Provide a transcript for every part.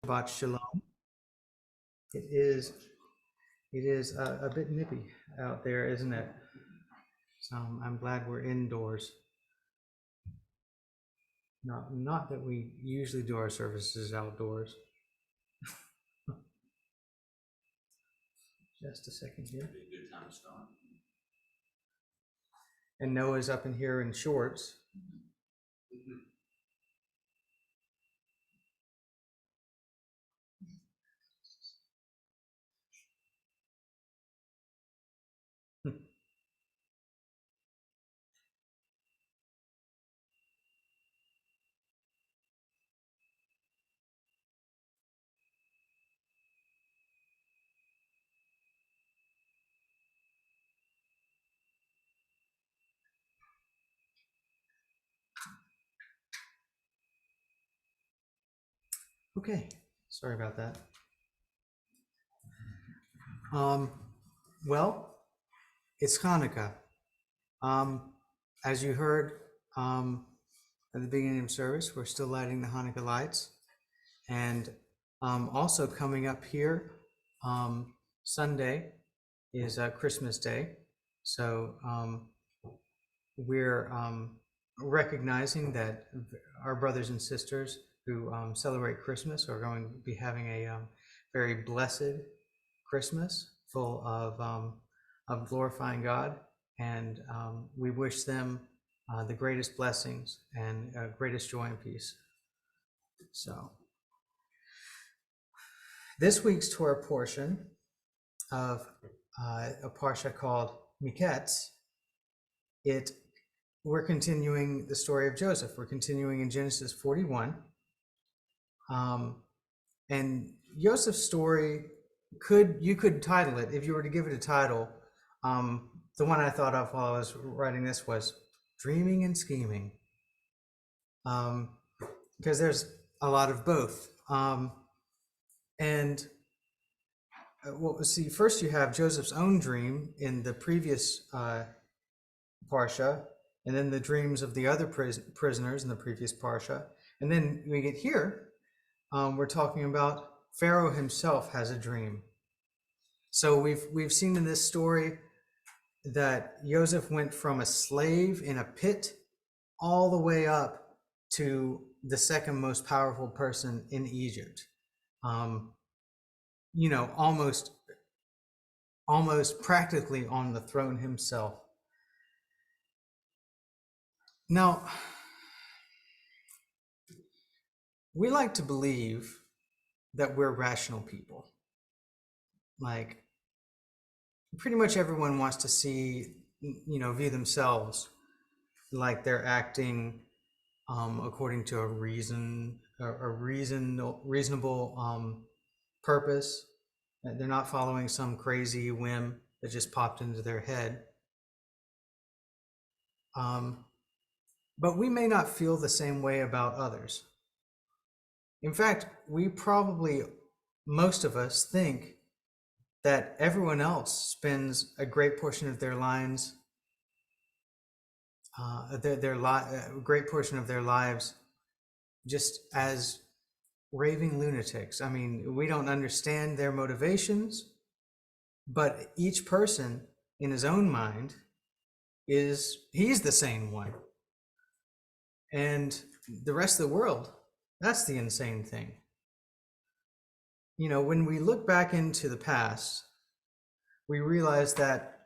Shabbat Shalom. It is a bit nippy out there, isn't it? So I'm glad we're indoors. Not that we usually do our services outdoors. Just a second here. Good time to start. And Noah's up in here in shorts. Okay, sorry about that. Well, it's Hanukkah. As you heard at the beginning of service, we're still lighting the Hanukkah lights, and also coming up here, Sunday is Christmas Day, so we're recognizing that our brothers and sisters who celebrate Christmas are going to be having a very blessed Christmas full of glorifying God, and we wish them the greatest blessings and greatest joy and peace. So this week's Torah portion of a parsha called Miketz, we're continuing the story of Joseph. We're continuing in Genesis 41. And Joseph's story, you could title it, if you were to give it a title, the one I thought of while I was writing this was Dreaming and Scheming. Because there's a lot of both. And well, see, first you have Joseph's own dream in the previous parsha, and then the dreams of the other prisoners in the previous parsha. And then we get here, we're talking about Pharaoh himself has a dream. So we've seen in this story that Joseph went from a slave in a pit all the way up to the second most powerful person in Egypt. Almost practically on the throne himself. Now, we like to believe that we're rational people. Like, pretty much everyone wants to view themselves like they're acting according to a reasonable purpose. They're not following some crazy whim that just popped into their head. But we may not feel the same way about others. In fact, most of us think that everyone else spends a great portion of their lives, great portion of their lives, just as raving lunatics. I mean, we don't understand their motivations, but each person in his own mind he's the sane one. And the rest of the world, that's the insane thing. When we look back into the past, we realize that,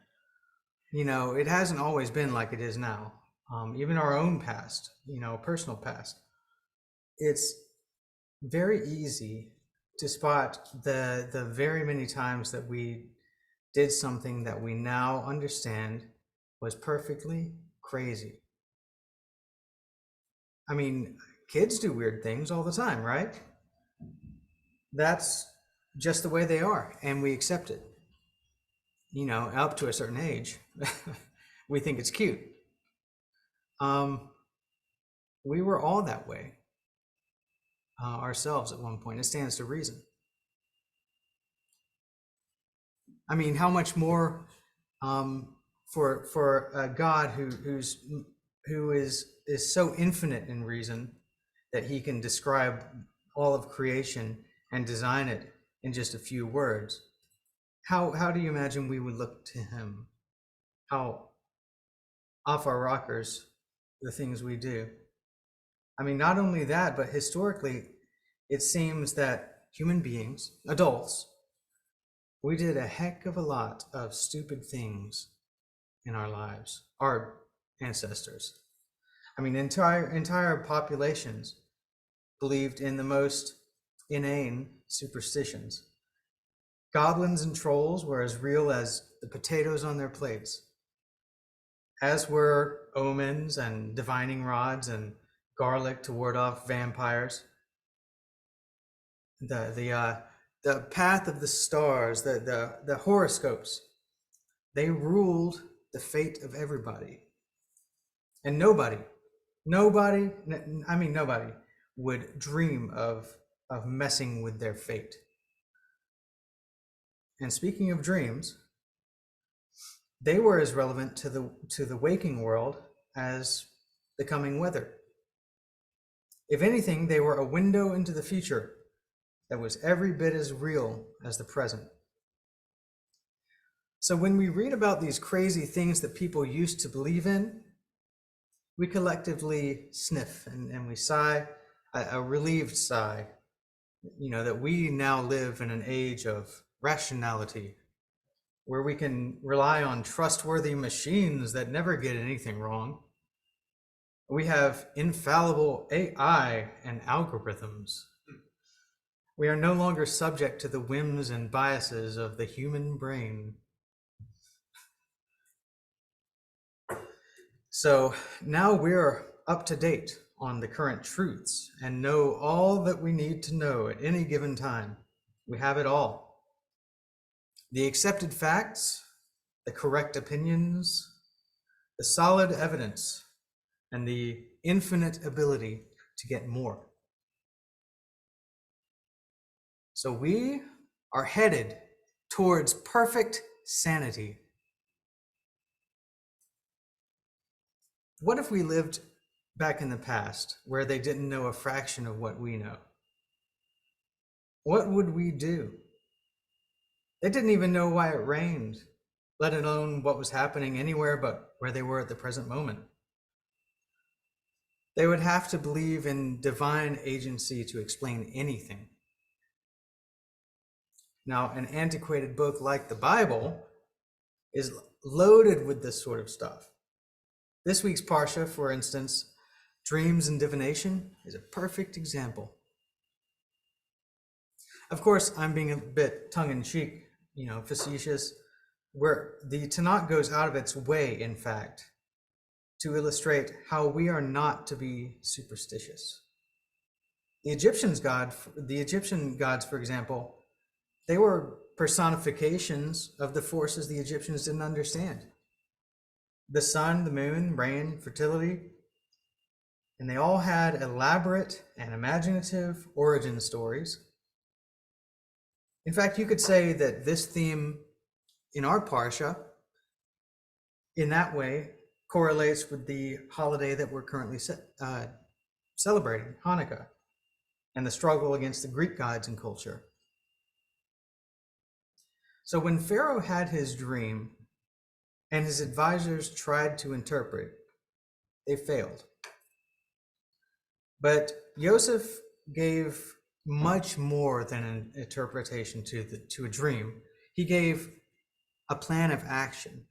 it hasn't always been like it is now. Even our own past, personal past. It's very easy to spot the very many times that we did something that we now understand was perfectly crazy. I mean, kids do weird things all the time, right? That's just the way they are, and we accept it. Up to a certain age, we think it's cute. We were all that way ourselves at one point. It stands to reason. I mean, how much more for a God who is so infinite in reason that he can describe all of creation and design it in just a few words, how do you imagine we would look to him? How off our rockers the things we do? I mean, not only that, but historically, it seems that human beings, adults, we did a heck of a lot of stupid things in our lives, our ancestors. I mean, entire populations believed in the most inane superstitions. Goblins and trolls were as real as the potatoes on their plates, as were omens and divining rods and garlic to ward off vampires. The path of the stars, the horoscopes, they ruled the fate of everybody. And nobody, nobody would dream of messing with their fate. And speaking of dreams, they were as relevant to the waking world as the coming weather. If anything, they were a window into the future that was every bit as real as the present. So when we read about these crazy things that people used to believe in, we collectively sniff and we sigh, a relieved sigh, that we now live in an age of rationality, where we can rely on trustworthy machines that never get anything wrong. We have infallible AI and algorithms. We are no longer subject to the whims and biases of the human brain. So now we're up to date on the current truths and know all that we need to know at any given time. We have it all. The accepted facts, the correct opinions, the solid evidence, and the infinite ability to get more. So we are headed towards perfect sanity. What if we lived back in the past where they didn't know a fraction of what we know? What would we do? They didn't even know why it rained, let alone what was happening anywhere but where they were at the present moment. They would have to believe in divine agency to explain anything. Now, an antiquated book like the Bible is loaded with this sort of stuff. This week's Parsha, for instance, dreams and divination, is a perfect example. Of course, I'm being a bit tongue-in-cheek, facetious, where the Tanakh goes out of its way, in fact, to illustrate how we are not to be superstitious. The Egyptian gods, for example, they were personifications of the forces the Egyptians didn't understand. The sun, the moon, rain, fertility, and they all had elaborate and imaginative origin stories. In fact, you could say that this theme in our Parsha, in that way, correlates with the holiday that we're currently celebrating, Hanukkah, and the struggle against the Greek gods and culture. So when Pharaoh had his dream and his advisors tried to interpret, they failed. But Joseph gave much more than an interpretation to a dream. He gave a plan of action,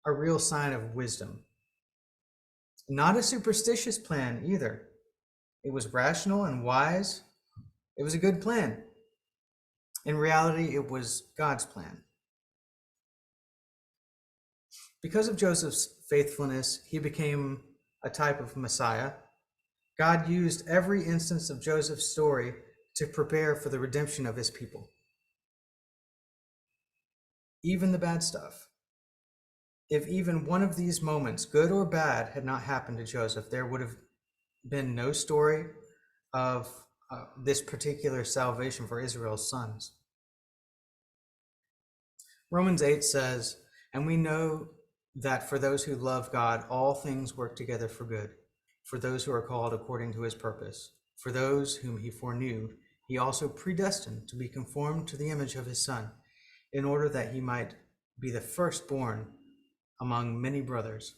a real sign of wisdom. Not a superstitious plan either. It was rational and wise. It was a good plan. In reality, it was God's plan. Because of Joseph's faithfulness, he became a type of Messiah. God used every instance of Joseph's story to prepare for the redemption of his people. Even the bad stuff. If even one of these moments, good or bad, had not happened to Joseph, there would have been no story of this particular salvation for Israel's sons. Romans 8 says, "And we know that for those who love God, all things work together for good, for those who are called according to his purpose. For those whom he foreknew, he also predestined to be conformed to the image of his Son, in order that he might be the firstborn among many brothers.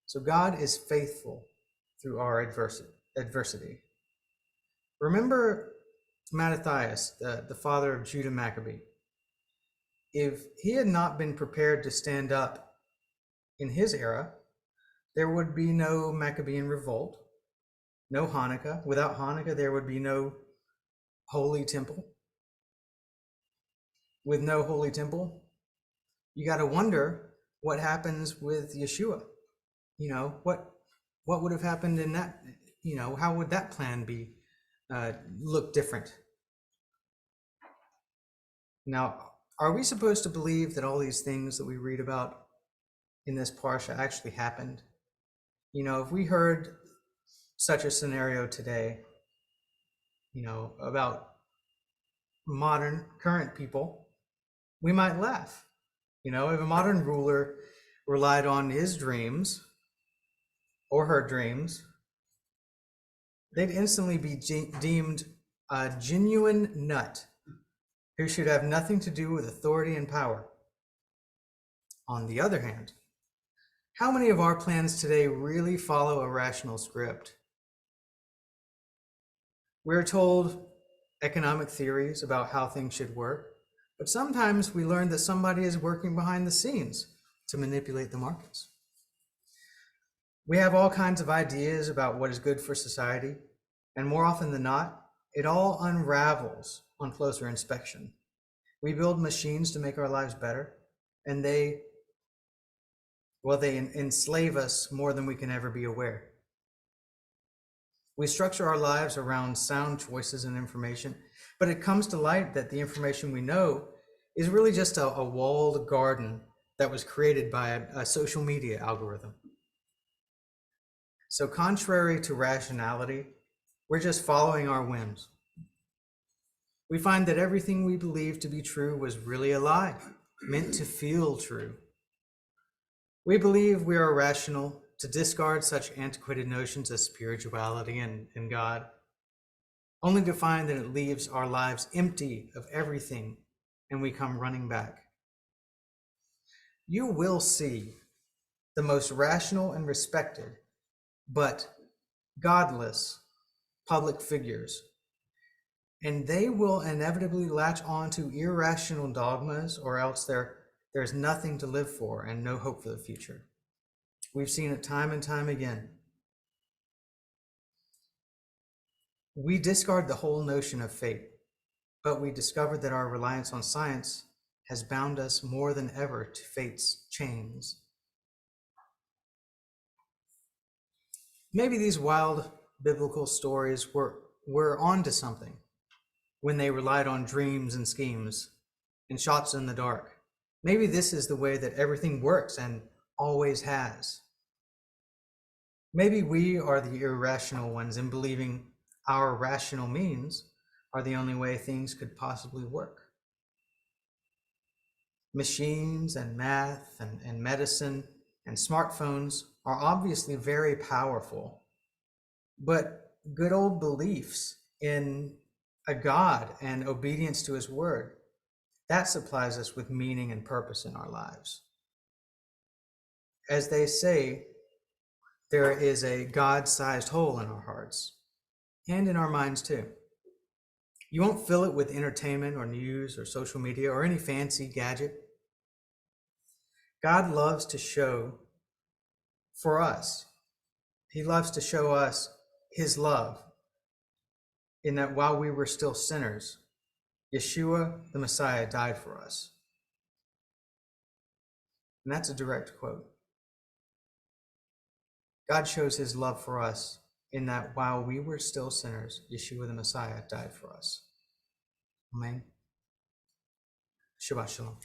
So God is faithful through our adversity. Remember Mattathias, the father of Judah Maccabee. If he had not been prepared to stand up in his era, there would be no Maccabean revolt, no Hanukkah. Without Hanukkah, there would be no holy temple. With no holy temple, you got to wonder what happens with Yeshua. What would have happened in that? How would that plan be look different? Now, are we supposed to believe that all these things that we read about in this parsha actually happened? If we heard such a scenario today, about modern, current people, we might laugh. If a modern ruler relied on his dreams or her dreams, they'd instantly be deemed a genuine nut who should have nothing to do with authority and power. On the other hand, how many of our plans today really follow a rational script? We're told economic theories about how things should work, but sometimes we learn that somebody is working behind the scenes to manipulate the markets. We have all kinds of ideas about what is good for society, and more often than not, it all unravels on closer inspection. We build machines to make our lives better, and they enslave us more than we can ever be aware. We structure our lives around sound choices and information, but it comes to light that the information we know is really just a walled garden that was created by a social media algorithm. So contrary to rationality, we're just following our whims. We find that everything we believed to be true was really a lie, meant to feel true. We believe we are rational to discard such antiquated notions as spirituality and God, only to find that it leaves our lives empty of everything and we come running back. You will see the most rational and respected, but godless public figures, and they will inevitably latch on to irrational dogmas, or else there's nothing to live for and no hope for the future. We've seen it time and time again. We discard the whole notion of fate, but we discovered that our reliance on science has bound us more than ever to fate's chains. Maybe these wild biblical stories were onto something when they relied on dreams and schemes and shots in the dark. Maybe this is the way that everything works and always has. Maybe we are the irrational ones in believing our rational means are the only way things could possibly work. Machines and math and medicine and smartphones are obviously very powerful, but good old beliefs in a God and obedience to his word, that supplies us with meaning and purpose in our lives. As they say, there is a God-sized hole in our hearts and in our minds too. You won't fill it with entertainment or news or social media or any fancy gadget. God loves to show for us. He loves to show us his love in that while we were still sinners, Yeshua, the Messiah, died for us. And that's a direct quote. God shows his love for us in that while we were still sinners, Yeshua, the Messiah, died for us. Amen. Shabbat shalom.